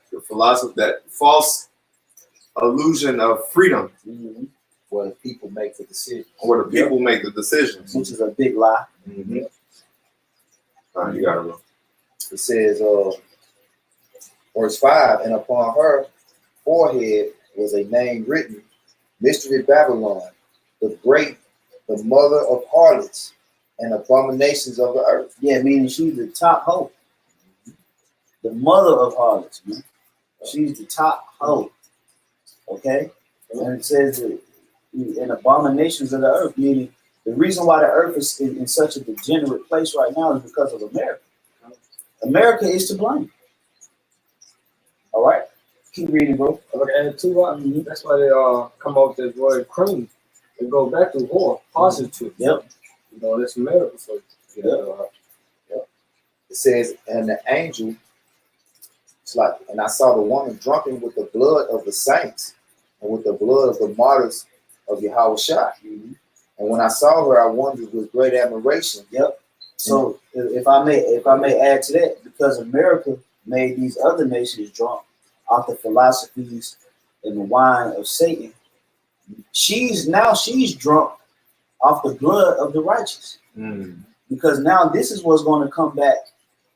false illusion of freedom, where the people make the decision. Where the people make the decisions, which is a big lie. You gotta go. It says, verse 5, and upon her forehead was a name written, Mystery Babylon, the great, the mother of harlots and abominations of the earth. Yeah, meaning she's the top hoe. The mother of harlots, man. She's the top hoe. Okay? And it says that in abominations of the earth, meaning the reason why the earth is in such a degenerate place right now is because of America. America is to blame. All right? Keep reading, bro. And too, that's why they come up with this word cream. They go back to war, prostitute. Yep. That's America. So, It says, and the angel, it's like, and I saw the woman drunken with the blood of the saints and with the blood of the martyrs of Yahweh Shai. And when I saw her, I wondered with great admiration. Yep. So if I may add to that, because America made these other nations drunk off the philosophies and the wine of Satan, she's drunk off the blood of the righteous. Because now this is what's going to come back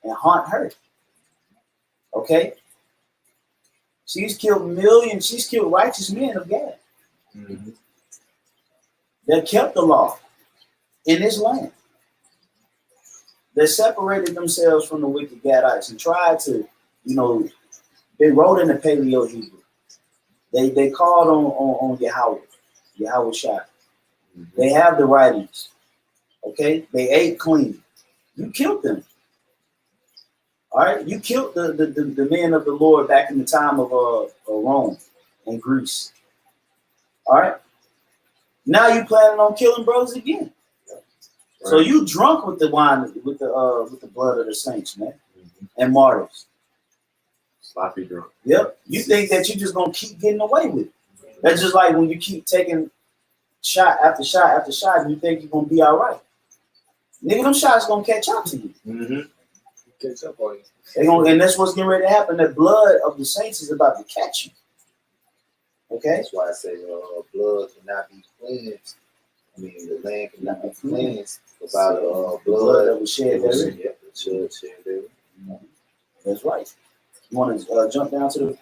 and haunt her. Okay? She's killed righteous men of God. That kept the law in this land. They separated themselves from the wicked Gadites and tried to, they wrote in the Paleo Hebrew. They called on Yahweh Shai. They have the writings. Okay? They ate clean. You killed them. All right? You killed the men of the Lord back in the time of Rome and Greece. All right? Now you planning on killing brothers again. Right. So you drunk with the wine, with the blood of the saints, man, and martyrs. Sloppy drunk. Yep. You think that you're just gonna keep getting away with it. That's just like when you keep taking shot after shot after shot, and you think you're gonna be all right. Nigga, them shots gonna catch up to you. Catch up on you. They gonna, and that's what's getting ready to happen. The blood of the saints is about to catch you. Okay. That's why I say blood cannot be cleansed. I mean, the land cannot be cleansed without blood that was shed therein. That's right. You want to jump down to the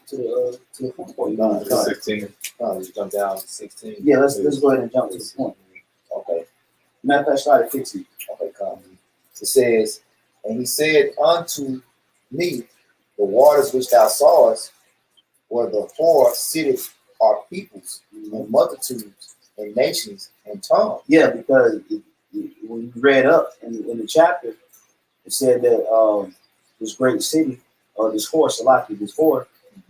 point? Or you gonna 16? Just jump down to 16. Yeah, let's go ahead and jump to the point. Okay. Matter of fact, start at 15. Okay, come. It says, and he said unto me, the waters which thou sawest, where the whore sitteth, are peoples and multitudes and nations and tongues. Yeah, because when you read up in the chapter, it said that this great city, or this whore, Salaki, this whore,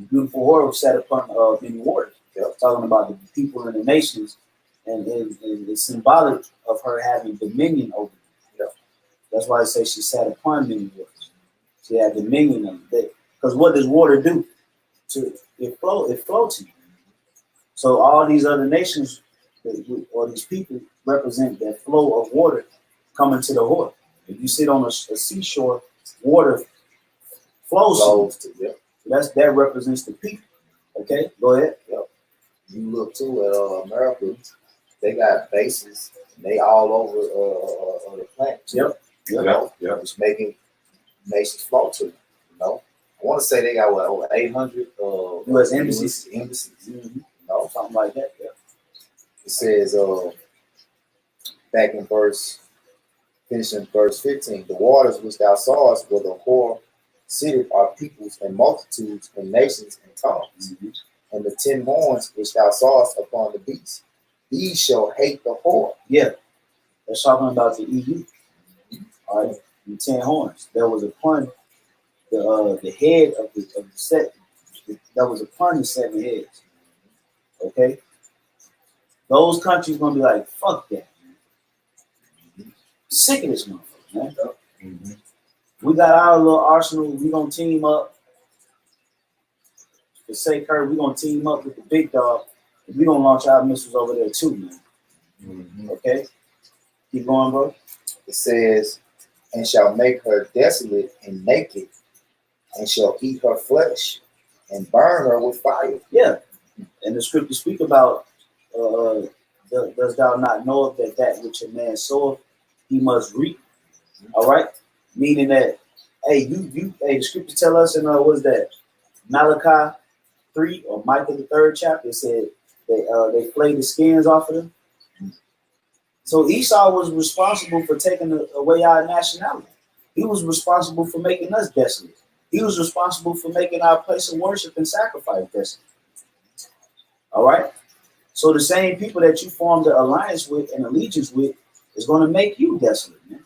beautiful whore, was set upon many waters. Talking about the people and the nations, and it's symbolic of her having dominion over them. That's why I say she sat upon many waters. She had dominion of it. Because what does water do? It floats you. So all these other nations or these people represent that flow of water coming to the whore. If you sit on a seashore, water flows. That represents the people. Okay, go ahead. You look too at America, they got bases. They all over the planet. Yep. You know, it's making nations flow to. You know, I want to say they got what over 800 U.S. embassies. You know, Something like that. Yeah. it says back in finishing verse 15, the waters which thou sawest were the whore city are peoples and multitudes and nations and tongues. Mm-hmm. And the 10 horns which thou sawest upon the beast, these shall hate the whore. Yeah. That's talking about the EU. All right. The 10 horns. There was upon the head of the set. That was upon the 7 heads. Okay. Those countries gonna be like, fuck that, man. Sick of this motherfucker, man. Mm-hmm. We got our little arsenal. We gonna team up. For sake her, we gonna team up with the big dog. We gonna launch our missiles over there too, man. Mm-hmm. Okay. Keep going, bro. It says, and shall make her desolate and naked, and shall eat her flesh, and burn her with fire. Yeah. And the scriptures speak about, does thou not know that which a man soweth, he must reap. All right. Meaning that, hey, the scripture tell us in what's that? Malachi 3 or Micah the 3rd chapter, it said they flayed the skins off of them. So Esau was responsible for taking away our nationality. He was responsible for making us desolate. He was responsible for making our place of worship and sacrifice desolate. All right. So the same people that you formed the alliance with and allegiance with is going to make you desolate, man.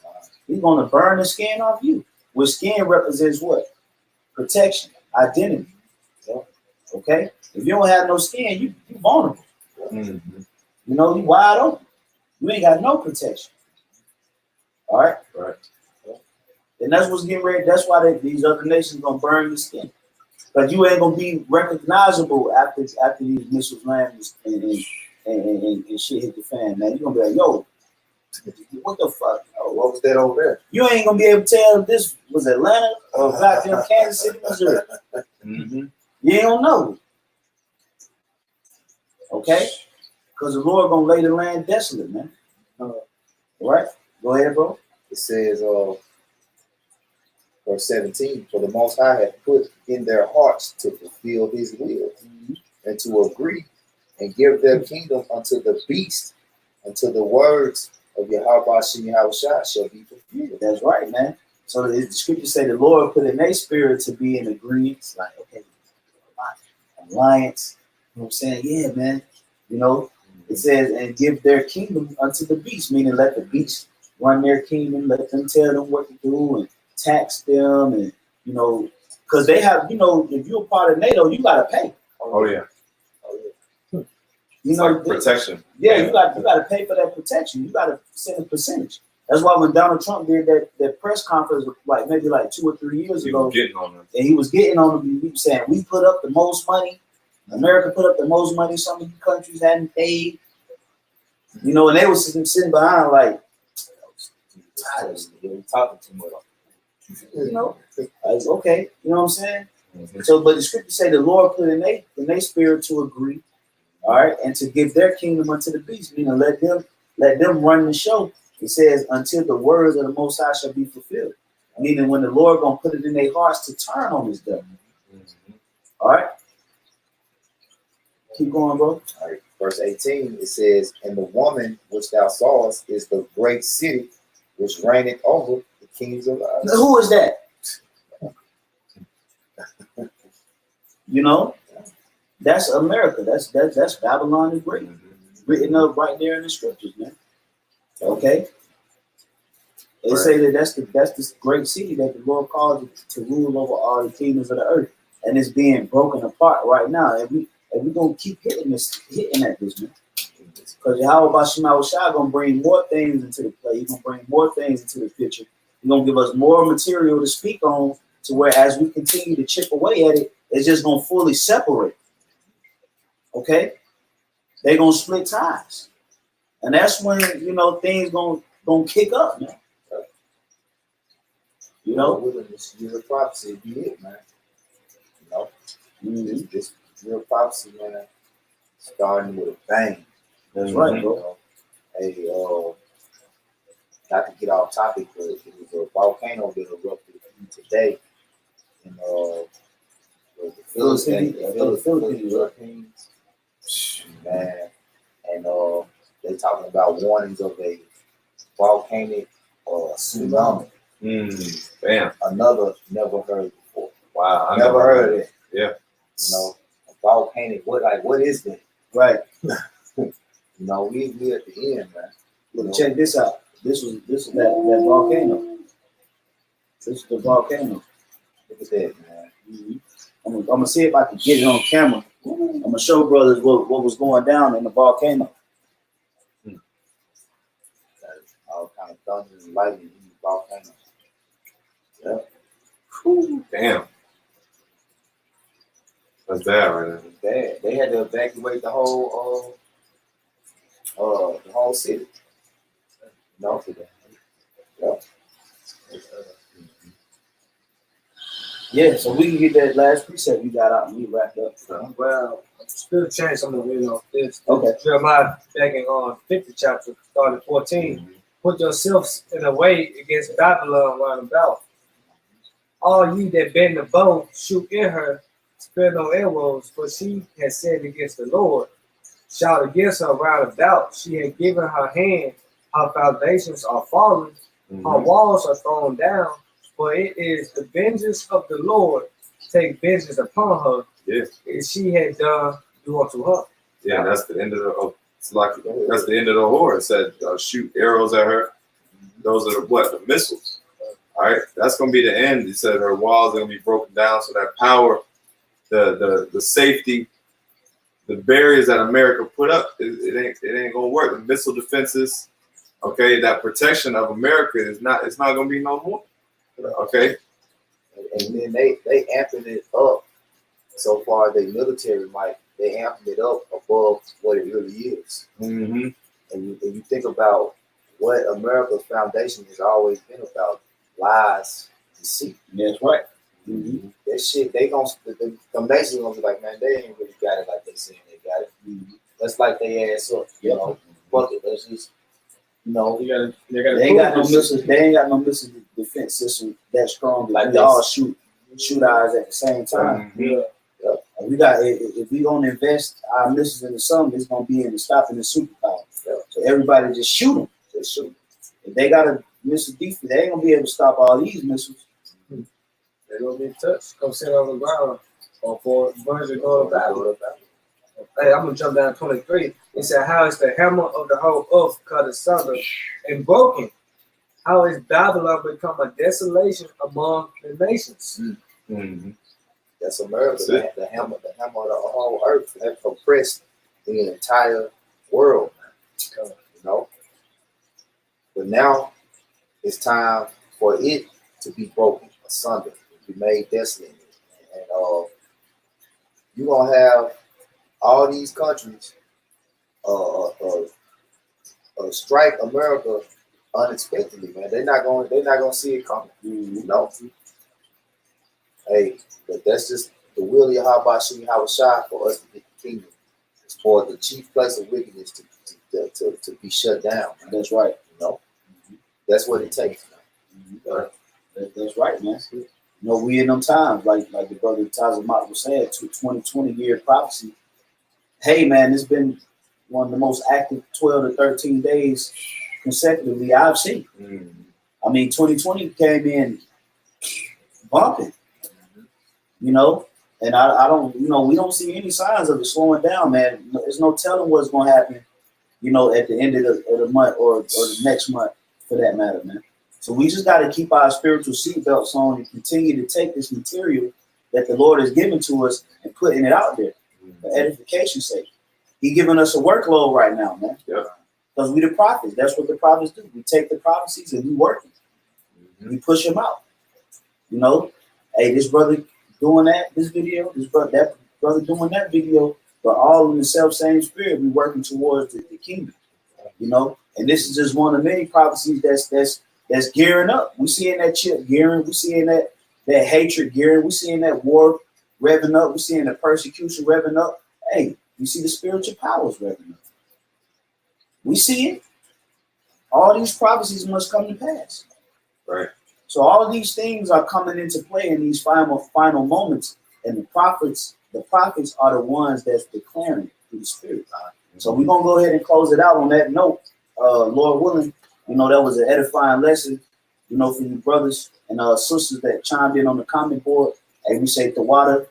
He's going to burn the skin off you. Which skin represents what? Protection, identity. Okay? If you don't have no skin, you vulnerable. Mm-hmm. You know, you wide open. You ain't got no protection. All right? Right. And that's what's getting ready. That's why these other nations going to burn your skin. But you ain't going to be recognizable after these missiles land and shit hit the fan, man. You're going to be like, yo, what the fuck? Oh, what was that over there? You ain't going to be able to tell if this was Atlanta or goddamn Kansas City, Missouri. Mm-hmm. You ain't going to know. Okay? Because the Lord going to lay the land desolate, man. All right? Go ahead, bro. It says, verse 17, for the Most High hath put in their hearts to fulfill his will, and to agree and give their kingdom unto the beast, until the words of Yahweh Shem Yahushua shall be fulfilled. That's right, man. So the scriptures say the Lord put in their spirit to be in agreement. Like, okay, alliance. You know what I'm saying? Yeah, man. You know, it says, and give their kingdom unto the beast, meaning let the beast run their kingdom, let them tell them what to do and tax them. And, you know, because they have, you know, if you're a part of NATO, you got to pay. Oh, yeah. You It's know, like protection. Yeah, you got to pay for that protection. You got to send a percentage. That's why when Donald Trump did that press conference, like maybe like 2 or 3 years ago, Getting on them. and he was getting on them, he was saying, we put up the most money. America put up the most money some of the countries hadn't paid. You know, and they were sitting behind like, Talking too much. you know, it's okay. You know what I'm saying? Mm-hmm. So, but the scriptures say the Lord put in their spirit to agree, all right, and to give their kingdom unto the beast, meaning let them run the show. It says, until the words of the Most High shall be fulfilled. Meaning when the Lord gonna put it in their hearts to turn on his devil. Mm-hmm. All right? Keep going, bro. All right. Verse 18, it says, and the woman which thou sawest is the great city which reigneth over the kings of the earth. Who is that? You know? That's America. That's Babylon the Great. Written up right there in the scriptures, man. Okay? They say that that's this great city that the Lord called to rule over all the kingdoms of the earth. And it's being broken apart right now. And we're gonna keep hitting at this, man. Because Yahweh Shai gonna bring more things into the play. He's gonna bring more things into the picture. He's gonna give us more material to speak on, to where as we continue to chip away at it, it's just gonna fully separate. Okay? They're gonna split ties. And that's when, you know, things gonna kick up, man. You know? Wilderness, year of prophecy, be it, man. You know? Mm-hmm. This real prophecy, man. Starting with a bang. That's Mhm. right, bro. You know? Hey, not to get off topic, but it was a volcano that erupted today in the Philippines, man. And they talking about warnings of a volcanic tsunami. Bam. Another never heard before. Wow. I Never heard of it. Yeah. You know, a volcanic. What is that? Right. You know, we at the end, man. Look, check this out. This is that volcano. This is the volcano. Look at that, man. Mhm. I'm gonna see if I can get it on camera. I'm gonna show brothers what was going down in the volcano. All kind of thunder and lightning in the volcano. Yeah. Damn. That's bad right there. It's bad. They had to evacuate the whole city. No, for that. Yeah. Yeah, so we can get that last precept we got out and we wrapped up. Well, still change some of this. Okay. Jeremiah back in 50 chapter, started 14. Put yourselves in a way against Babylon round about. All ye that bend the bow, shoot in her, spare no arrows, for she has sinned against the Lord. Shout against her round about. She had given her hand, her foundations are fallen, her walls are thrown down, for it is the vengeance of the Lord. Take vengeance upon her. Yes. And she had done do unto her. Yeah, that's the end of the. It's like that's the end of the horror. It said shoot arrows at her. Those are the missiles. All right, that's gonna be the end. It said her walls are gonna be broken down, so that power, the safety, the barriers that America put up, it ain't gonna work. The missile defenses, okay, that protection of America it's not gonna be no more. Okay. And then they amping it up so far. The military might they amping it up above what it really is. Mm-hmm. And you think about what America's foundation has always been about: lies, deceit. That's right. Mm-hmm. That shit, the nations gonna be like, man, they ain't really got it like they saying they got it. Mm-hmm. Let's like they ass up, you know. Fuck it, let's just, you know. They ain't got no missiles. They ain't got no missile defense system that strong. Like they all shoot eyes at the same time. Mm-hmm. Yeah. And we got if we gonna invest our missiles into something, it's gonna be in the stopping the superpower. Yeah. So everybody just shoot them. Just shoot them. If they got a missile defense, they ain't gonna be able to stop all these missiles. They're gonna be touched. Come sit on the ground or for birds to go to battle. Hey, I'm gonna jump down to 23. It said, how is the hammer of the whole earth cut asunder and broken? How is Babylon become a desolation among the nations? Mm-hmm. That's America. That's the hammer of the whole earth that oppressed the entire world. You know. But now it's time for it to be broken asunder, to be made desolate, and you're gonna have all these countries strike America unexpectedly, man. They're not gonna see it coming. You know. Hey, but that's just the will of Yahweh Shai for us to get the kingdom. It's for the chief place of wickedness to be shut down. Man. That's right. You know, that's what it takes. Man. That's right, man. You know, we in them times, like the brother Tazamat was saying, 2020-year prophecy. Hey, man, it's been one of the most active 12 to 13 days consecutively I've seen. I mean, 2020 came in bumping, you know, and I don't, you know, we don't see any signs of it slowing down, man. There's no telling what's going to happen, you know, at the end of the month or the next month for that matter, man. So we just got to keep our spiritual seatbelts on and continue to take this material that the Lord has given to us and putting it out there for edification's sake. He's giving us a workload right now, man. Yeah. Because we the prophets. That's what the prophets do. We take the prophecies and we work them. We push them out. You know, hey, this brother doing this video, that brother doing that video, but all in the same spirit, we working towards the kingdom. You know, and this is just one of many prophecies that's gearing up. We seeing that chip gearing, we seeing that hatred gearing, we seeing that war revving up. We're seeing the persecution revving up. Hey, you see the spiritual powers revving up. We see it. All these prophecies must come to pass. Right. So all of these things are coming into play in these final moments, and the prophets are the ones that's declaring through the Spirit. So we're gonna go ahead and close it out on that note. Lord willing, that was an edifying lesson, for you brothers and sisters that chimed in on the comment board. Hey, we say the water,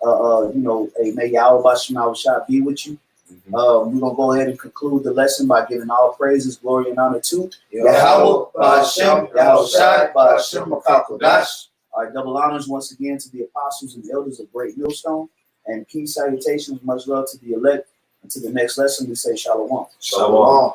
hey, may Yahweh Bashim Shah be with you. We're gonna go ahead and conclude the lesson by giving all praises, glory, and honor to Yahweh Ba'Shem, Yahweh Shai, Ba'Shem Makakodash. All right, double honors once again to the apostles and elders of Great Millstone, and peace salutations, much love to the elect. Until the next lesson, we say shalom. Shalom.